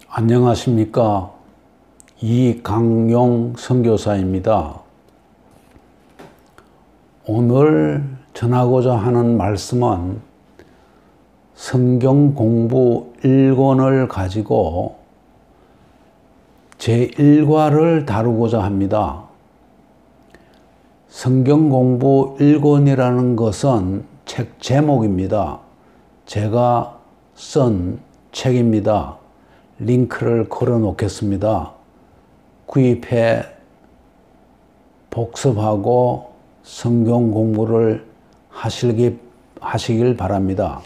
안녕하십니까. 이강용 선교사입니다. 오늘 전하고자 하는 말씀은 성경 공부 1권을 가지고 제1과를 다루고자 합니다. 성경 공부 1권이라는 것은 책 제목입니다. 제가 쓴 책입니다. 링크를 걸어 놓겠습니다. 구입해 복습하고 성경 공부를 하시길 바랍니다.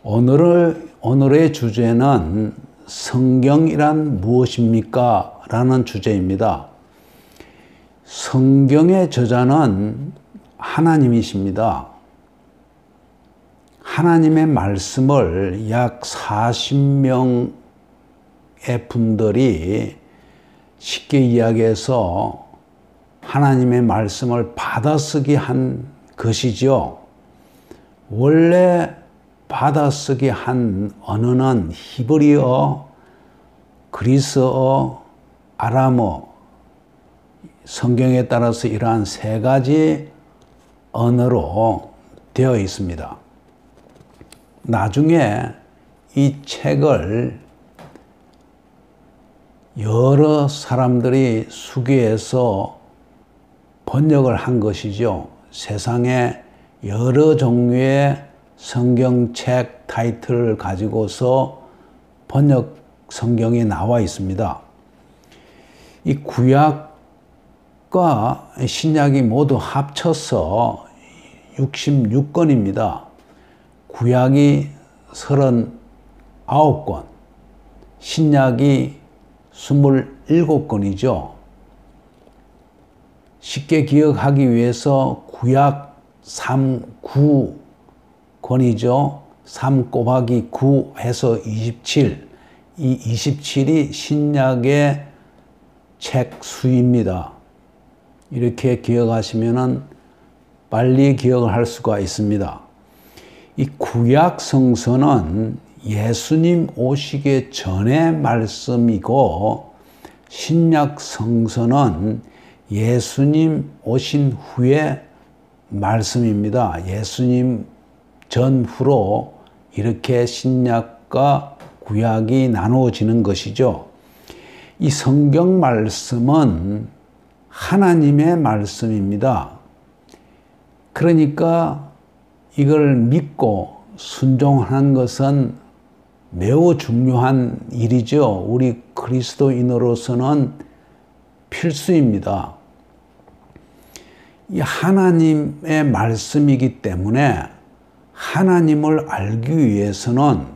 오늘의 주제는 성경이란 무엇입니까? 라는 주제입니다. 성경의 저자는 하나님이십니다. 하나님의 말씀을 약 40명의 분들이 쉽게 이야기해서 하나님의 말씀을 받아쓰기 한 것이죠. 원래 받아쓰기 한 언어는 히브리어, 그리스어, 아람어, 성경에 따라서 이러한 세 가지 언어로 되어 있습니다. 나중에 이 책을 여러 사람들이 수기해서 번역을 한 것이죠. 세상에 여러 종류의 성경책 타이틀을 가지고서 번역 성경이 나와 있습니다. 이 구약과 신약이 모두 합쳐서 66권입니다. 구약이 39권, 신약이 27권이죠. 쉽게 기억하기 위해서 구약 39권이죠. 3 곱하기 9 해서 27. 이 27이 신약의 책 수입니다. 이렇게 기억하시면 빨리 기억을 할 수가 있습니다. 이 구약 성서는 예수님 오시기 전의 말씀이고, 신약 성서는 예수님 오신 후의 말씀입니다. 예수님 전후로 이렇게 신약과 구약이 나누어지는 것이죠. 이 성경 말씀은 하나님의 말씀입니다. 그러니까 이걸 믿고 순종하는 것은 매우 중요한 일이죠. 우리 그리스도인으로서는 필수입니다. 이 하나님의 말씀이기 때문에 하나님을 알기 위해서는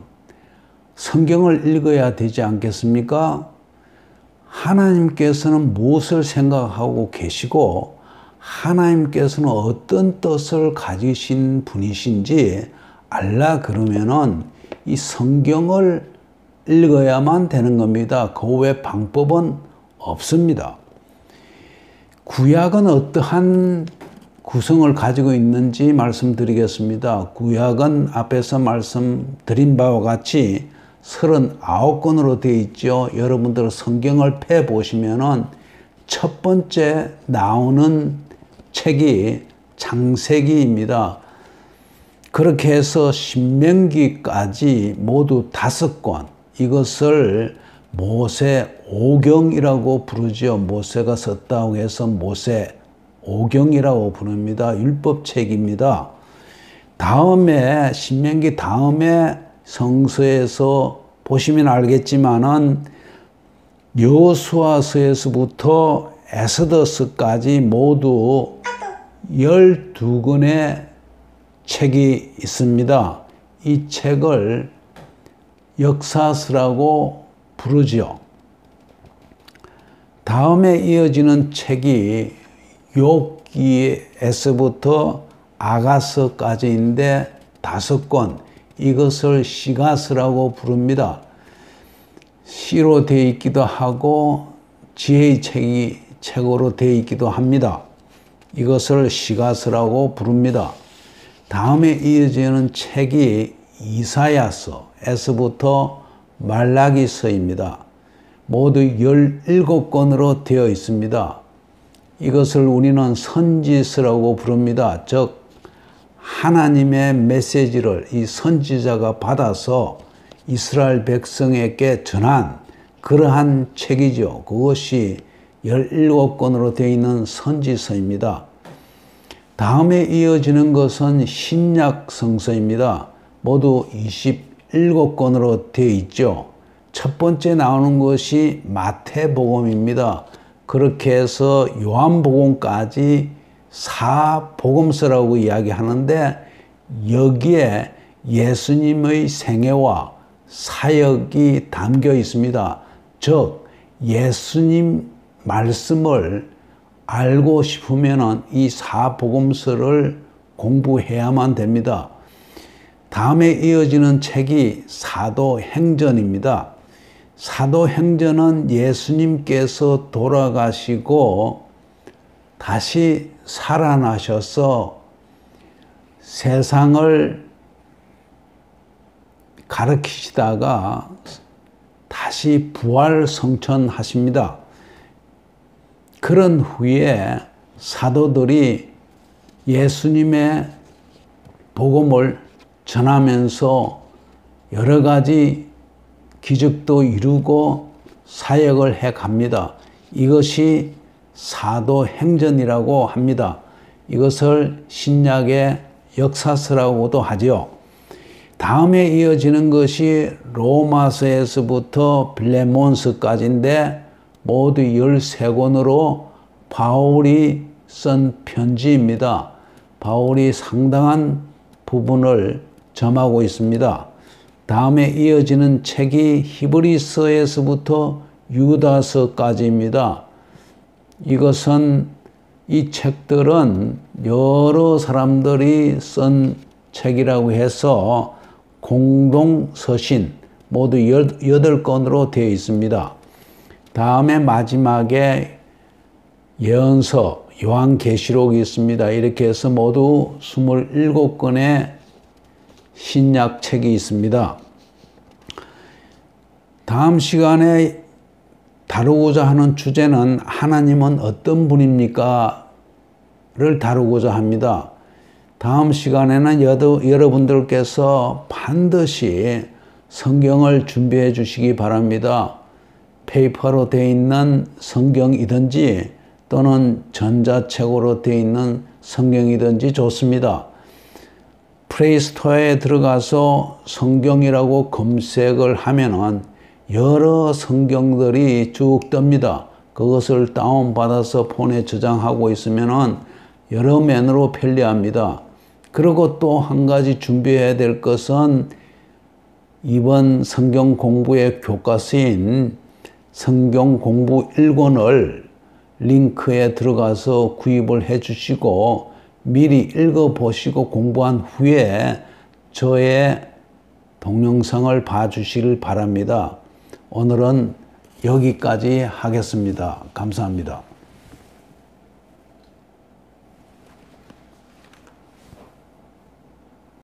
성경을 읽어야 되지 않겠습니까? 하나님께서는 무엇을 생각하고 계시고 하나님께서는 어떤 뜻을 가지신 분이신지 알라 그러면은 이 성경을 읽어야만 되는 겁니다. 그 외 방법은 없습니다. 구약은 어떠한 구성을 가지고 있는지 말씀드리겠습니다. 구약은 앞에서 말씀드린 바와 같이 39권으로 되어 있죠. 여러분들 성경을 펴보시면은 첫 번째 나오는 책이 창세기입니다. 그렇게 해서 신명기까지 모두 5권, 이것을 모세 오경이라고 부르죠. 모세가 썼다고 해서 모세 오경이라고 부릅니다. 율법책입니다. 다음에 신명기 다음에 성서에서 보시면 알겠지만은 여호수아서에서부터 에스더서까지 모두 12권의 책이 있습니다. 이 책을 역사서라고 부르죠. 다음에 이어지는 책이 욥기에서부터 아가서까지인데 5권, 이것을 시가서라고 부릅니다. 시로 되어 있기도 하고 지혜의 책으로 되어 있기도 합니다. 이것을 시가서라고 부릅니다. 다음에 이어지는 책이 이사야서에서부터 말라기서입니다. 모두 17권으로 되어 있습니다. 이것을 우리는 선지서라고 부릅니다. 즉 하나님의 메시지를 이 선지자가 받아서 이스라엘 백성에게 전한 그러한 책이죠. 그것이 17권으로 되어 있는 선지서입니다. 다음에 이어지는 것은 신약 성서입니다. 모두 27권으로 되어 있죠. 첫 번째 나오는 것이 마태복음입니다. 그렇게 해서 요한복음까지 4복음서라고 이야기하는데 여기에 예수님의 생애와 사역이 담겨 있습니다. 즉 예수님 말씀을 알고 싶으면 이 4복음서를 공부해야만 됩니다. 다음에 이어지는 책이 사도행전입니다. 사도행전은 예수님께서 돌아가시고 다시 살아나셔서 세상을 가르치시다가 다시 부활 성천하십니다. 그런 후에 사도들이 예수님의 복음을 전하면서 여러 가지 기적도 이루고 사역을 해 갑니다. 이것이 사도행전이라고 합니다. 이것을 신약의 역사서라고도 하죠. 다음에 이어지는 것이 로마서에서부터 빌레몬서까지인데 모두 13권으로 바울이 쓴 편지입니다. 바울이 상당한 부분을 점하고 있습니다. 다음에 이어지는 책이 히브리서에서부터 유다서까지입니다. 이것은 이 책들은 여러 사람들이 쓴 책이라고 해서 공동서신 모두 8권으로 되어 있습니다. 다음에 마지막에 예언서, 요한계시록이 있습니다. 이렇게 해서 모두 27권의 신약 책이 있습니다. 다음 시간에 다루고자 하는 주제는 하나님은 어떤 분입니까? 를 다루고자 합니다. 다음 시간에는 여러분들께서 반드시 성경을 준비해 주시기 바랍니다. 페이퍼로 되어 있는 성경이든지 또는 전자책으로 되어 있는 성경이든지 좋습니다. 플레이스토어에 들어가서 성경이라고 검색을 하면은 여러 성경들이 쭉 뜹니다. 그것을 다운받아서 폰에 저장하고 있으면은 여러 면으로 편리합니다. 그리고 또 한 가지 준비해야 될 것은 이번 성경 공부의 교과서인 성경 공부 1권을 링크에 들어가서 구입을 해 주시고 미리 읽어보시고 공부한 후에 저의 동영상을 봐주시길 바랍니다. 오늘은 여기까지 하겠습니다. 감사합니다.